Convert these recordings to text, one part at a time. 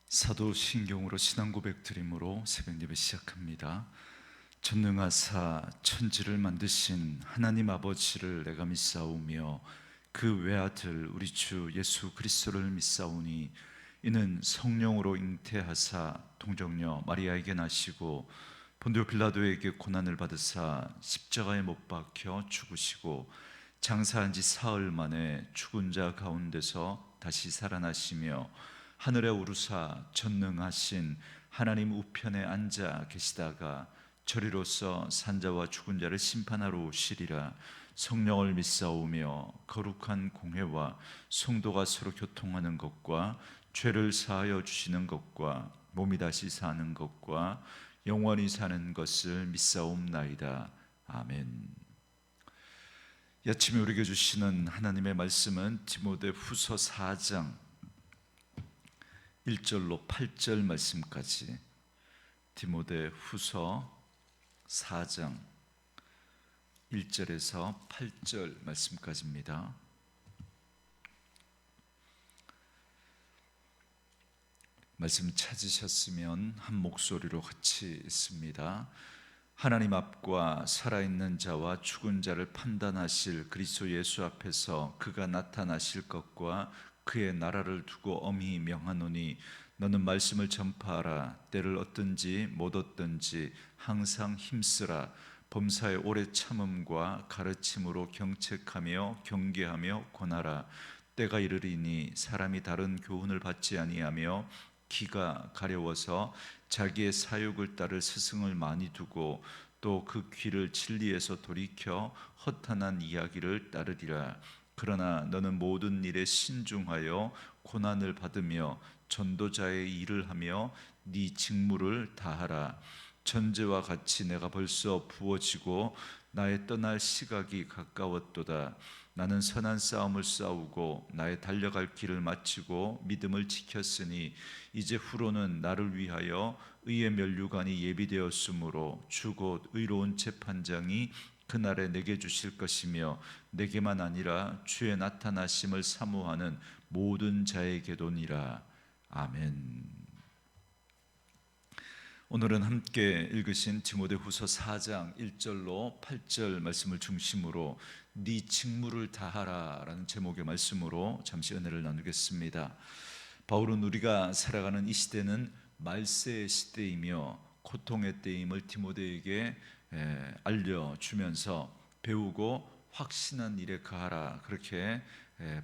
사도신경으로 신앙 고백 드림으로 새벽 예배 시작합니다. 전능하사 천지를 만드신 하나님 아버지를 내가 믿사오며 그 외아들 우리 주 예수 그리스도를 믿사오니 이는 성령으로 잉태하사 동정녀 마리아에게 나시고 본디오 빌라도에게 고난을 받으사 십자가에 못 박혀 죽으시고 장사한 지 사흘 만에 죽은 자 가운데서 다시 살아나시며 하늘에 오르사 전능하신 하나님 우편에 앉아 계시다가 저리로서 산자와 죽은 자를 심판하러 오시리라. 성령을 믿사오며 거룩한 공회와 성도가 서로 교통하는 것과 죄를 사하여 주시는 것과 몸이 다시 사는 것과 영원히 사는 것을 믿사옵나이다. 아멘. 이 아침에 우리에게 주시는 하나님의 말씀은 디모데후서 4장 1절로 8절 말씀까지, 디모데후서 4장 1절에서 8절 말씀까지입니다. 말씀 찾으셨으면 한 목소리로 같이 읽습니다. 하나님 앞과 살아있는 자와 죽은 자를 판단하실 그리스도 예수 앞에서 그가 나타나실 것과 그의 나라를 두고 엄히 명하노니 너는 말씀을 전파하라. 때를 얻든지 못 얻든지 항상 힘쓰라. 범사의 오래 참음과 가르침으로 경책하며 경계하며 권하라. 때가 이르리니 사람이 다른 교훈을 받지 아니하며 귀가 가려워서 자기의 사욕을 따를 스승을 많이 두고 또 그 귀를 진리에서 돌이켜 허탄한 이야기를 따르리라. 그러나 너는 모든 일에 신중하여 고난을 받으며 전도자의 일을 하며 네 직무를 다하라. 전제와 같이 내가 벌써 부어지고 나의 떠날 시각이 가까웠도다. 나는 선한 싸움을 싸우고 나의 달려갈 길을 마치고 믿음을 지켰으니 이제 후로는 나를 위하여 의의 면류관이 예비되었으므로 주 곧 의로운 재판장이 그날에 내게 주실 것이며 내게만 아니라 주의 나타나심을 사모하는 모든 자에게도니라. 아멘. 오늘은 함께 읽으신 디모데후서 4장 1절로 8절 말씀을 중심으로 네 직무를 다하라 라는 제목의 말씀으로 잠시 은혜를 나누겠습니다. 바울은 우리가 살아가는 이 시대는 말세의 시대이며 고통의 때임을 디모데에게 알려주면서 배우고 확신한 일에 가하라 그렇게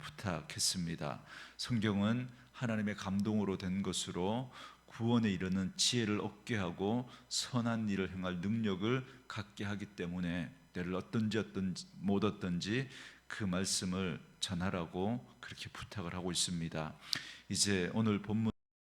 부탁했습니다. 성경은 하나님의 감동으로 된 것으로 구원에 이르는 지혜를 얻게 하고 선한 일을 행할 능력을 갖게 하기 때문에 때를 얻든지 못 얻든지 그 말씀을 전하라고 그렇게 부탁을 하고 있습니다. 이제 오늘 본문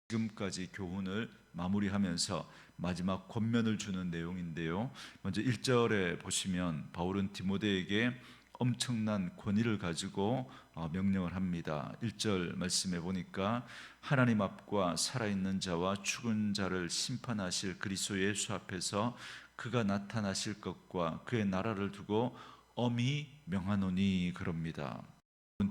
지금까지 교훈을 마무리하면서 마지막 권면을 주는 내용인데요. 먼저 1절에 보시면 바울은 디모데에게 엄청난 권위를 가지고 명령을 합니다. 1절 말씀에 보니까 하나님 앞과 살아있는 자와 죽은 자를 심판하실 그리스도 예수 앞에서 그가 나타나실 것과 그의 나라를 두고 엄히 명하노니 그럽니다.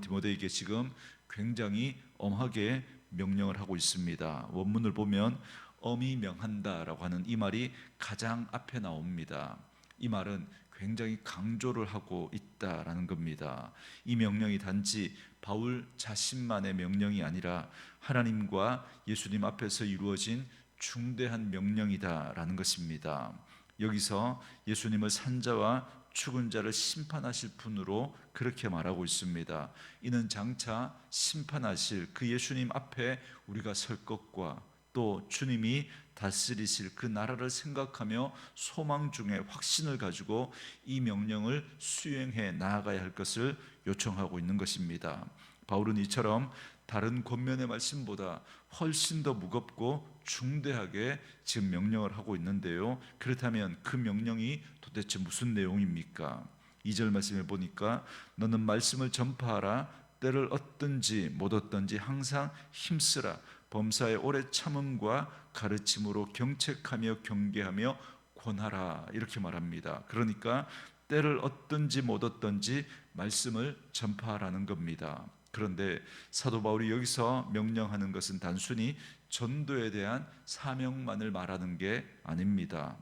디모데에게 지금 굉장히 엄하게 명령을 하고 있습니다. 원문을 보면 엄히 명한다라고 하는 이 말이 가장 앞에 나옵니다. 이 말은 굉장히 강조를 하고 있다라는 겁니다. 이 명령이 단지 바울 자신만의 명령이 아니라 하나님과 예수님 앞에서 이루어진 중대한 명령이다라는 것입니다. 여기서 예수님을 산자와 죽은 자를 심판하실 분으로 그렇게 말하고 있습니다. 이는 장차 심판하실 그 예수님 앞에 우리가 설 것과 또 주님이 다스리실 그 나라를 생각하며 소망 중에 확신을 가지고 이 명령을 수행해 나아가야 할 것을 요청하고 있는 것입니다. 바울은 이처럼 다른 권면의 말씀보다 훨씬 더 무겁고 중대하게 지금 명령을 하고 있는데요. 그렇다면 그 명령이 도대체 무슨 내용입니까? 2절 말씀에 보니까 너는 말씀을 전파하라. 때를 얻든지 못 얻든지 항상 힘쓰라. 범사의 오래 참음과 가르침으로 경책하며 경계하며 권하라 이렇게 말합니다. 그러니까 때를 얻든지 못 얻든지 말씀을 전파하라는 겁니다. 그런데 사도 바울이 여기서 명령하는 것은 단순히 전도에 대한 사명만을 말하는 게 아닙니다.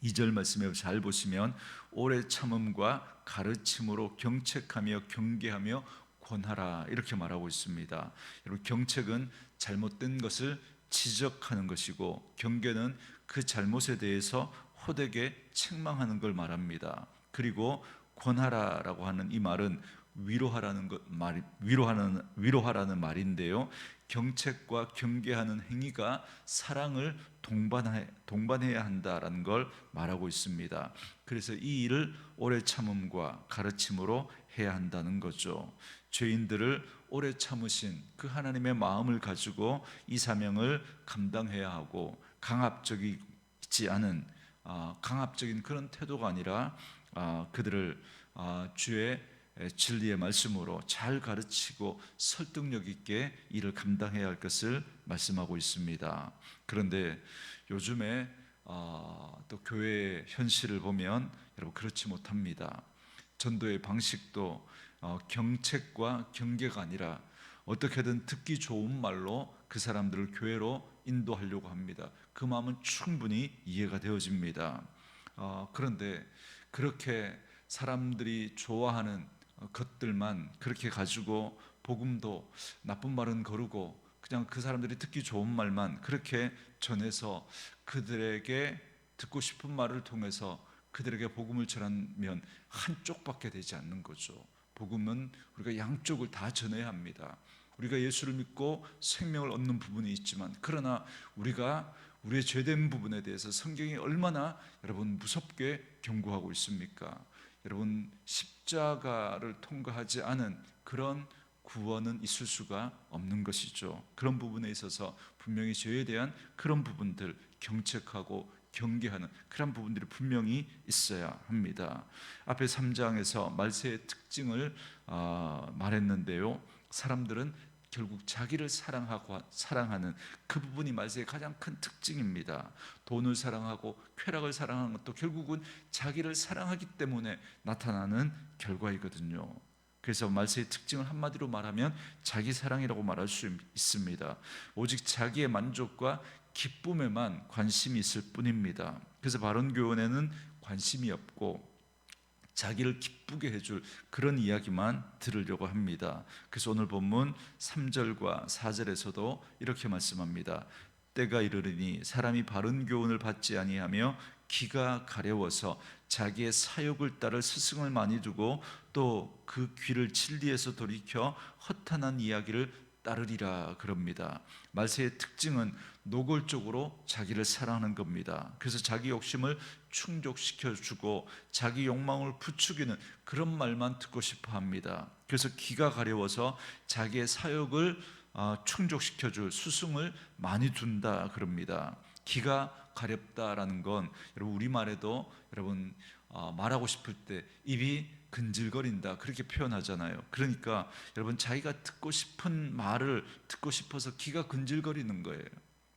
2절 말씀에 잘 보시면 오래 참음과 가르침으로 경책하며 경계하며 권하라 이렇게 말하고 있습니다. 여러분, 경책은 잘못된 것을 지적하는 것이고 경계는 그 잘못에 대해서 호되게 책망하는 걸 말합니다. 그리고 권하라라고 하는 이 말은 위로하라는 말인데요. 경책과 경계하는 행위가 사랑을 동반해야 한다라는 걸 말하고 있습니다. 그래서 이 일을 오래 참음과 가르침으로 해야 한다는 거죠. 죄인들을 오래 참으신 그 하나님의 마음을 가지고 이 사명을 감당해야 하고 강압적이지 않은 강압적인 그런 태도가 아니라 그들을 주의 진리의 말씀으로 잘 가르치고 설득력 있게 일을 감당해야 할 것을 말씀하고 있습니다. 그런데 요즘에 또 교회의 현실을 보면 여러분 그렇지 못합니다. 전도의 방식도 경책과 경계가 아니라 어떻게든 듣기 좋은 말로 그 사람들을 교회로 인도하려고 합니다. 그 마음은 충분히 이해가 되어집니다. 그런데 그렇게 사람들이 좋아하는 것들만 그렇게 가지고 복음도 나쁜 말은 거르고 그냥 그 사람들이 듣기 좋은 말만 그렇게 전해서 그들에게 듣고 싶은 말을 통해서 그들에게 복음을 전하면 한쪽밖에 되지 않는 거죠. 복음은 우리가 양쪽을 다 전해야 합니다. 우리가 예수를 믿고 생명을 얻는 부분이 있지만 그러나 우리가 우리의 죄된 부분에 대해서 성경이 얼마나 여러분 무섭게 경고하고 있습니까? 여러분 십자가를 통과하지 않은 그런 구원은 있을 수가 없는 것이죠. 그런 부분에 있어서 분명히 죄에 대한 그런 부분들 경책하고 경계하는 그런 부분들이 분명히 있어야 합니다. 앞에 3장에서 말세의 특징을 말했는데요. 사람들은 결국 자기를 사랑하는 그 부분이 말세의 가장 큰 특징입니다. 돈을 사랑하고 쾌락을 사랑하는 것도 결국은 자기를 사랑하기 때문에 나타나는 결과이거든요. 그래서 말세의 특징을 한마디로 말하면 자기 사랑이라고 말할 수 있습니다. 오직 자기의 만족과 기쁨에만 관심이 있을 뿐입니다. 그래서 바른 교훈에는 관심이 없고 자기를 기쁘게 해줄 그런 이야기만 들으려고 합니다. 그래서 오늘 본문 3절과 4절에서도 이렇게 말씀합니다. 때가 이르리니 사람이 바른 교훈을 받지 아니하며 귀가 가려워서 자기의 사욕을 따를 스승을 많이 두고 또 그 귀를 진리에서 돌이켜 허탄한 이야기를 따르리라 그럽니다. 말세의 특징은 노골적으로 자기를 사랑하는 겁니다. 그래서 자기 욕심을 충족시켜주고 자기 욕망을 부추기는 그런 말만 듣고 싶어 합니다. 그래서 귀가 가려워서 자기의 사욕을 충족시켜줄 스승을 많이 둔다 그럽니다. 귀가 가렵다라는 건 여러분 우리말에도 여러분 말하고 싶을 때 입이 근질거린다 그렇게 표현하잖아요. 그러니까 여러분 자기가 듣고 싶은 말을 듣고 싶어서 귀가 근질거리는 거예요.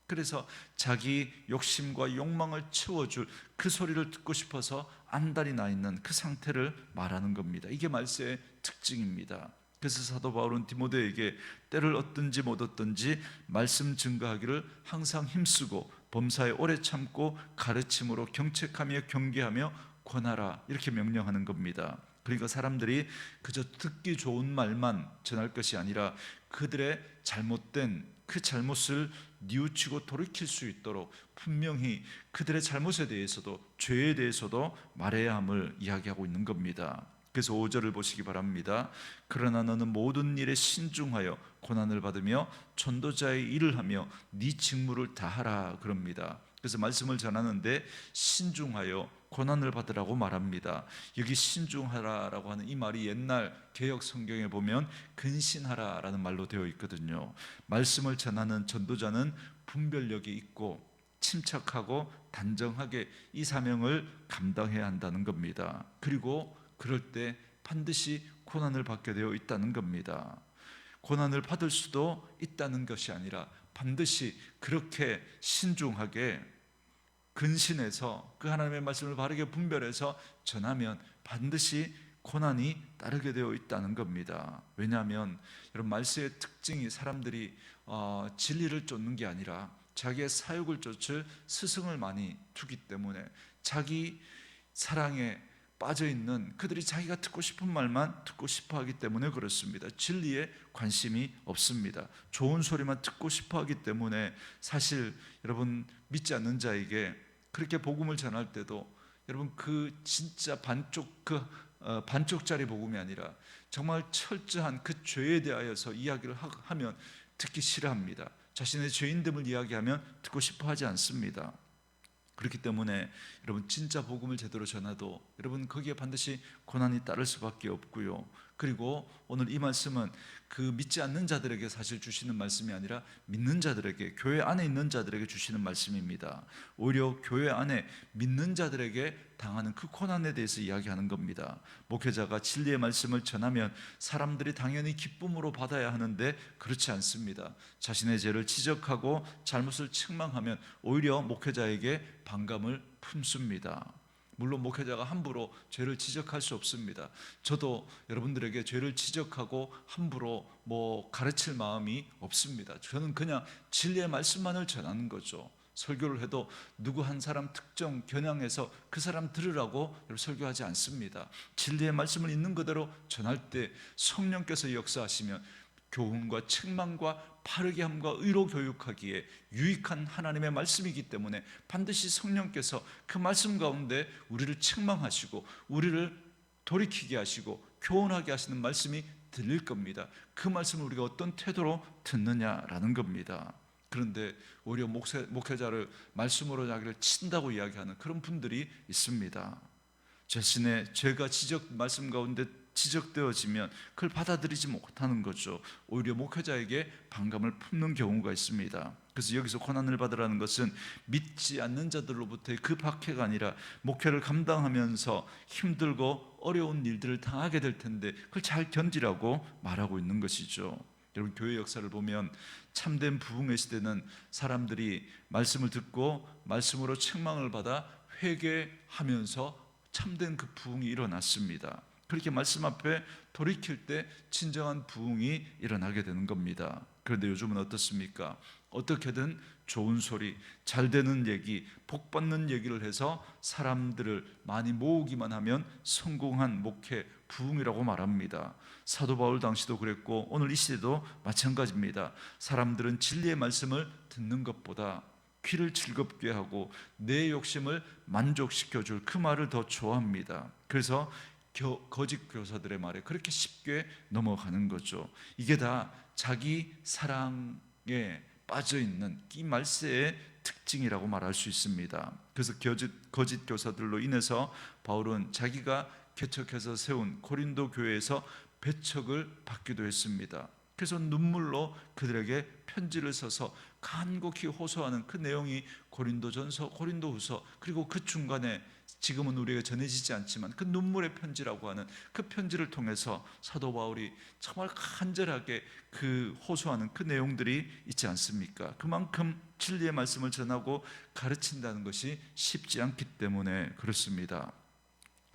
그래서 자기 욕심과 욕망을 채워줄 그 소리를 듣고 싶어서 안달이 나 있는 그 상태를 말하는 겁니다. 이게 말세의 특징입니다. 그래서 사도 바울은 디모데에게 때를 얻든지 못 얻든지 말씀 증거하기를 항상 힘쓰고 범사에 오래 참고 가르침으로 경책하며 경계하며 권하라 이렇게 명령하는 겁니다. 그러니까 사람들이 그저 듣기 좋은 말만 전할 것이 아니라 그들의 잘못된 그 잘못을 뉘우치고 돌이킬 수 있도록 분명히 그들의 잘못에 대해서도 죄에 대해서도 말해야 함을 이야기하고 있는 겁니다. 그래서 5절을 보시기 바랍니다. 그러나 너는 모든 일에 신중하여 고난을 받으며 전도자의 일을 하며 네 직무를 다하라 그럽니다. 그래서 말씀을 전하는데 신중하여 고난을 받으라고 말합니다. 여기 신중하라라고 하는 이 말이 옛날 개역 성경에 보면 근신하라라는 말로 되어 있거든요. 말씀을 전하는 전도자는 분별력이 있고 침착하고 단정하게 이 사명을 감당해야 한다는 겁니다. 그리고 그럴 때 반드시 고난을 받게 되어 있다는 겁니다. 고난을 받을 수도 있다는 것이 아니라 반드시 그렇게 신중하게 근신해서 그 하나님의 말씀을 바르게 분별해서 전하면 반드시 고난이 따르게 되어 있다는 겁니다. 왜냐하면 여러분, 말세의 특징이 사람들이 진리를 쫓는 게 아니라 자기의 사욕을 쫓을 스승을 많이 두기 때문에, 자기 사랑에 빠져 있는 그들이 자기가 듣고 싶은 말만 듣고 싶어 하기 때문에 그렇습니다. 진리에 관심이 없습니다. 좋은 소리만 듣고 싶어 하기 때문에, 사실 여러분, 믿지 않는 자에게 그렇게 복음을 전할 때도 여러분, 그 진짜 반쪽짜리 복음이 아니라 정말 철저한 그 죄에 대하여서 이야기를 하면 듣기 싫어합니다. 자신의 죄인됨을 이야기하면 듣고 싶어 하지 않습니다. 그렇기 때문에 여러분, 진짜 복음을 제대로 전해도 여러분, 거기에 반드시 고난이 따를 수밖에 없고요. 그리고 오늘 이 말씀은 그 믿지 않는 자들에게 사실 주시는 말씀이 아니라 믿는 자들에게, 교회 안에 있는 자들에게 주시는 말씀입니다. 오히려 교회 안에 믿는 자들에게 당하는 그 고난에 대해서 이야기하는 겁니다. 목회자가 진리의 말씀을 전하면 사람들이 당연히 기쁨으로 받아야 하는데 그렇지 않습니다. 자신의 죄를 지적하고 잘못을 책망하면 오히려 목회자에게 반감을 품습니다. 물론 목회자가 함부로 죄를 지적할 수 없습니다. 저도 여러분들에게 죄를 지적하고 함부로 가르칠 마음이 없습니다. 저는 그냥 진리의 말씀만을 전하는 거죠. 설교를 해도 누구 한 사람 특정 겨냥해서 그 사람 들으라고 설교하지 않습니다. 진리의 말씀을 있는 그대로 전할 때 성령께서 역사하시면 교훈과 책망과 바르게 함과 의로 교육하기에 유익한 하나님의 말씀이기 때문에 반드시 성령께서 그 말씀 가운데 우리를 책망하시고 우리를 돌이키게 하시고 교훈하게 하시는 말씀이 들릴 겁니다. 그 말씀을 우리가 어떤 태도로 듣느냐라는 겁니다. 그런데 오히려 목회자를 말씀으로 자기를 친다고 이야기하는 그런 분들이 있습니다. 자신의 죄가 말씀 가운데 지적되어지면 그걸 받아들이지 못하는 거죠. 오히려 목회자에게 반감을 품는 경우가 있습니다. 그래서 여기서 고난을 받으라는 것은 믿지 않는 자들로부터의 그 박해가 아니라 목회를 감당하면서 힘들고 어려운 일들을 당하게 될 텐데 그걸 잘 견디라고 말하고 있는 것이죠. 여러분, 교회 역사를 보면 참된 부흥의 시대는 사람들이 말씀을 듣고 말씀으로 책망을 받아 회개하면서 참된 그 부흥이 일어났습니다. 그렇게 말씀 앞에 돌이킬 때 진정한 부흥이 일어나게 되는 겁니다. 그런데 요즘은 어떻습니까? 어떻게든 좋은 소리, 잘 되는 얘기, 복 받는 얘기를 해서 사람들을 많이 모으기만 하면 성공한 목회, 부흥이라고 말합니다. 사도 바울 당시도 그랬고 오늘 이 시대도 마찬가지입니다. 사람들은 진리의 말씀을 듣는 것보다 귀를 즐겁게 하고 내 욕심을 만족시켜줄 그 말을 더 좋아합니다. 그래서 거짓 교사들의 말에 그렇게 쉽게 넘어가는 거죠. 이게 다 자기 사랑에 빠져있는 이 말세의 특징이라고 말할 수 있습니다. 그래서 거짓 교사들로 인해서 바울은 자기가 개척해서 세운 고린도 교회에서 배척을 받기도 했습니다. 그래서 눈물로 그들에게 편지를 써서 간곡히 호소하는 그 내용이 고린도전서, 고린도후서, 그리고 그 중간에 지금은 우리에게 전해지지 않지만 그 눈물의 편지라고 하는 그 편지를 통해서 사도 바울이 정말 간절하게 그 호소하는 그 내용들이 있지 않습니까? 그만큼 진리의 말씀을 전하고 가르친다는 것이 쉽지 않기 때문에 그렇습니다.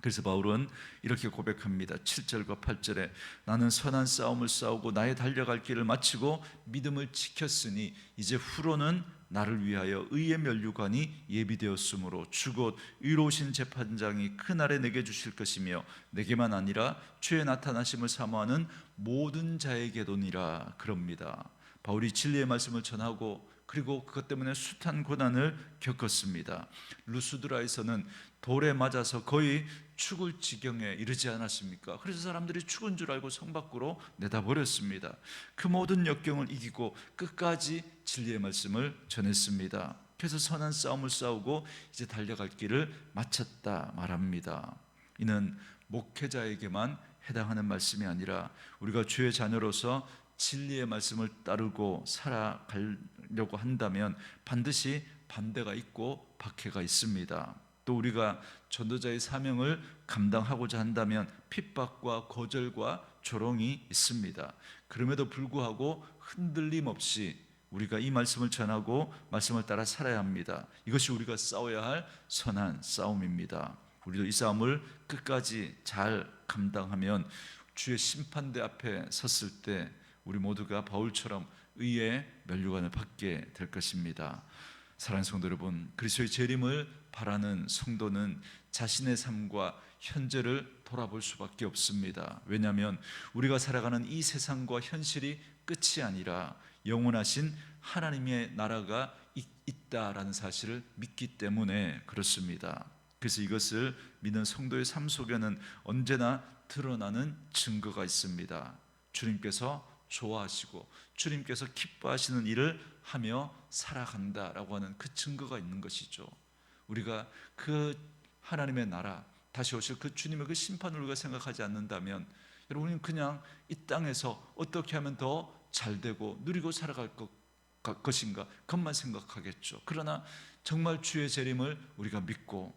그래서 바울은 이렇게 고백합니다. 7절과 8절에 나는 선한 싸움을 싸우고 나의 달려갈 길을 마치고 믿음을 지켰으니 이제 후로는 나를 위하여 의의 면류관이 예비되었으므로 주 곧 의로우신 재판장이 그날에 내게 주실 것이며 내게만 아니라 주의 나타나심을 사모하는 모든 자에게도니라. 그럽니다. 바울이 진리의 말씀을 전하고 그리고 그것 때문에 숱한 고난을 겪었습니다. 루스드라에서는 돌에 맞아서 거의 죽을 지경에 이르지 않았습니까? 그래서 사람들이 죽은 줄 알고 성 밖으로 내다버렸습니다. 그 모든 역경을 이기고 끝까지 진리의 말씀을 전했습니다. 그래서 선한 싸움을 싸우고 이제 달려갈 길을 마쳤다 말합니다. 이는 목회자에게만 해당하는 말씀이 아니라 우리가 주의 자녀로서 진리의 말씀을 따르고 살아가려고 한다면 반드시 반대가 있고 박해가 있습니다. 또 우리가 전도자의 사명을 감당하고자 한다면 핍박과 거절과 조롱이 있습니다. 그럼에도 불구하고 흔들림 없이 우리가 이 말씀을 전하고 말씀을 따라 살아야 합니다. 이것이 우리가 싸워야 할 선한 싸움입니다. 우리도 이 싸움을 끝까지 잘 감당하면 주의 심판대 앞에 섰을 때 우리 모두가 바울처럼 의의 면류관을 받게 될 것입니다. 사랑하는 성도 여러분, 그리스도의 재림을 바라는 성도는 자신의 삶과 현재를 돌아볼 수밖에 없습니다. 왜냐하면 우리가 살아가는 이 세상과 현실이 끝이 아니라 영원하신 하나님의 나라가 있다라는 사실을 믿기 때문에 그렇습니다. 그래서 이것을 믿는 성도의 삶 속에는 언제나 드러나는 증거가 있습니다. 주님께서 좋아하시고 주님께서 기뻐하시는 일을 하며 살아간다라고 하는 그 증거가 있는 것이죠. 우리가 그 하나님의 나라, 다시 오실 그 주님의 그 심판을 우리가 생각하지 않는다면 여러분은 그냥 이 땅에서 어떻게 하면 더 잘되고 누리고 살아갈 것인가 그것만 생각하겠죠. 그러나 정말 주의 재림을 우리가 믿고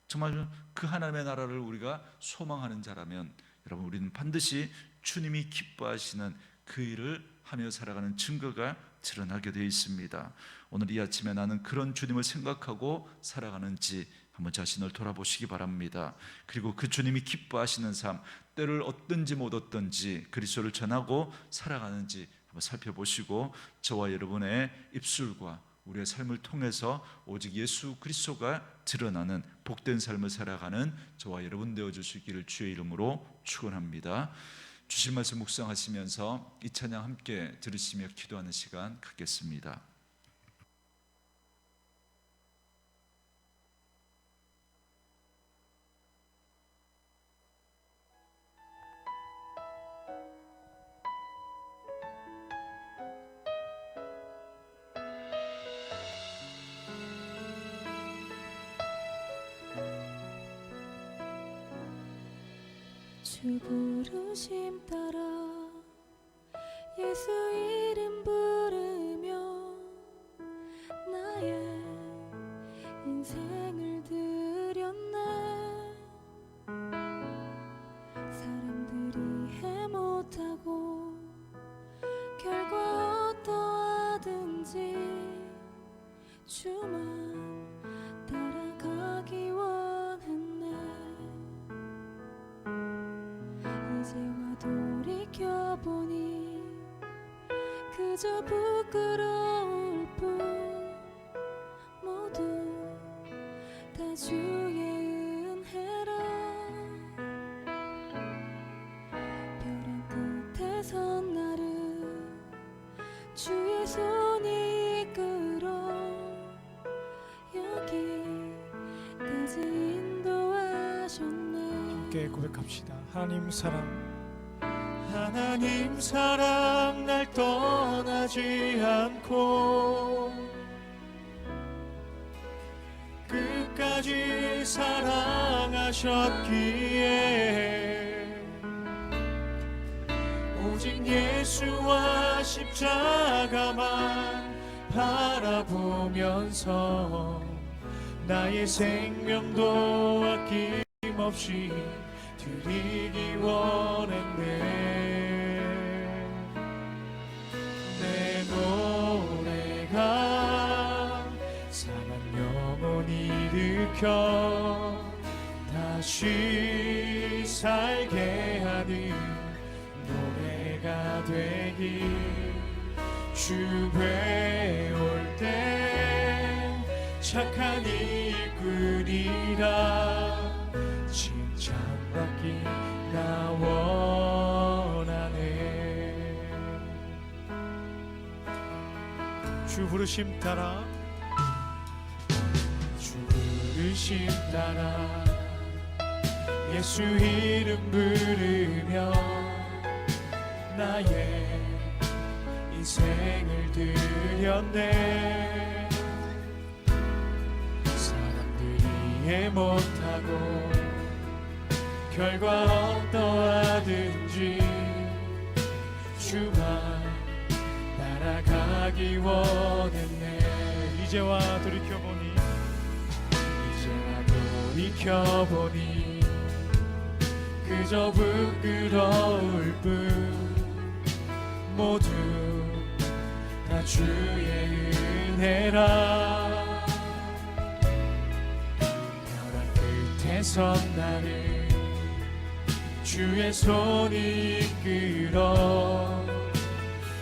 정말 그 하나님의 나라를 우리가 소망하는 자라면 여러분, 우리는 반드시 주님이 기뻐하시는 그 일을 하며 살아가는 증거가 드러나게 되어 있습니다. 오늘 이 아침에 나는 그런 주님을 생각하고 살아가는지 한번 자신을 돌아보시기 바랍니다. 그리고 그 주님이 기뻐하시는 삶, 때를 얻든지 못 얻든지 그리스도를 전하고 살아가는지 한번 살펴보시고 저와 여러분의 입술과 우리의 삶을 통해서 오직 예수 그리스도가 드러나는 복된 삶을 살아가는 저와 여러분 되어줄 수 있기를 주의 이름으로 축원합니다. 주신 말씀 묵상하시면서 이 찬양 함께 들으시며 기도하는 시간 갖겠습니다. 주 부르심 따라 예수 이름 부르며 나의 인생을 드렸네. 사람들이 해 못하고 결과 어떠하든지 주만 따라가기 원했네. 이제와 돌이켜보니 그저 부끄러울 뿐 모두 다 주의 은혜라. 벼랑 끝에 선 나를 주의 손이 이끌어 여기까지 인도하셨네. 함께 고백합시다. 하나님 사랑 날 떠나지 않고 끝까지 사랑하셨기에 오직 예수와 십자가만 바라보면서 나의 생명도 아낌없이 드리기 원했네. 내 노래가 사랑 영혼이 일으켜 다시 살게 하는 노래가 되길. 주 배울 때 착한 일꾼이라 칭찬받기 나 원하네. 주 부르심 따라 예수 이름 부르며 나의 인생을 드렸네. 사람들이 이해 못하고 결과 어떠하든지 주만 따라가기 원했네. 이제와 돌이켜보니 그저 부끄러울 뿐 모두 다 다 주의 은혜라. 벼랑 끝에 선 나를 주의 손이 이끌어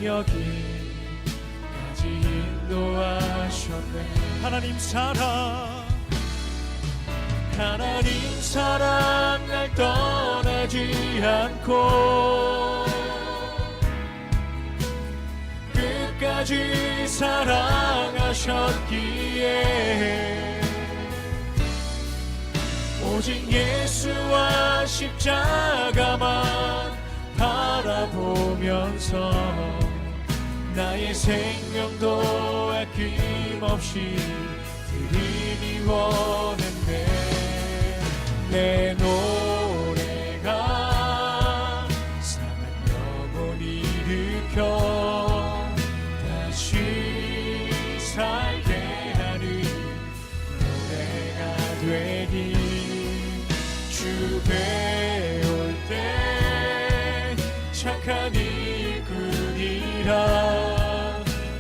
여기까지 인도하셨네. 하나님 사랑 날 떠나지 않고 끝까지 사랑하셨기에 오직 예수와 십자가만 바라보면서 나의 생명도 아낌없이 드리기 원했네. 내 노래가 상한 영혼 일으켜 다시 살게 하는 노래가 되니 주 배울 때 착한 일꾼이라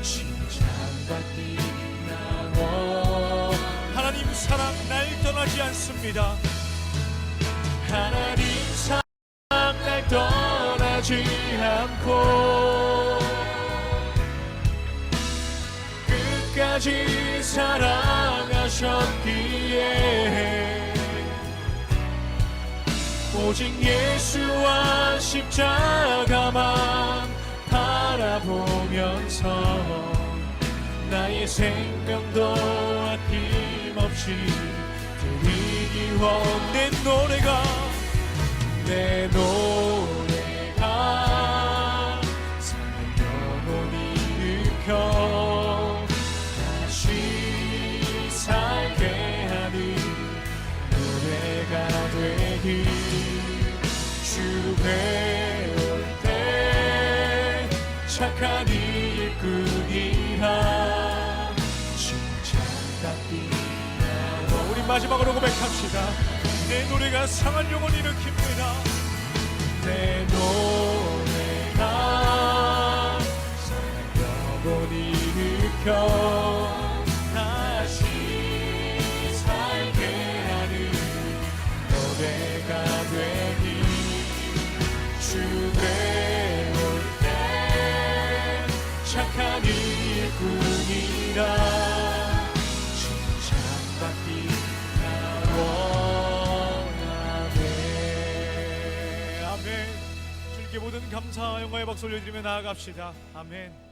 칭찬받기 나워. 하나님 사랑 날 떠나지 않습니다. 하나님 사랑 날 떠나지 않고 끝까지 사랑하셨기에 오직 예수와 십자가만 바라보면서 나의 생명도 아낌없이 드리기 원. 내 노래가 상한 영혼 일으켜 다시 살게 하는 노래가 되기 주 배울 때 착한 일꾼이라 칭찬받기 나와. 우리 마지막으로 고백합시다. 내 노래가 상한 영혼 일으킵니다. 내 노래가 상한 영혼 일으켜 다시 살게 하는 노래가 되니 주 배울 때 착한 일꾼이라 칭찬받기 원하네. 아멘. 주님께 모든 감사와 영광의 박수 올려드리며 나아갑시다. 아멘.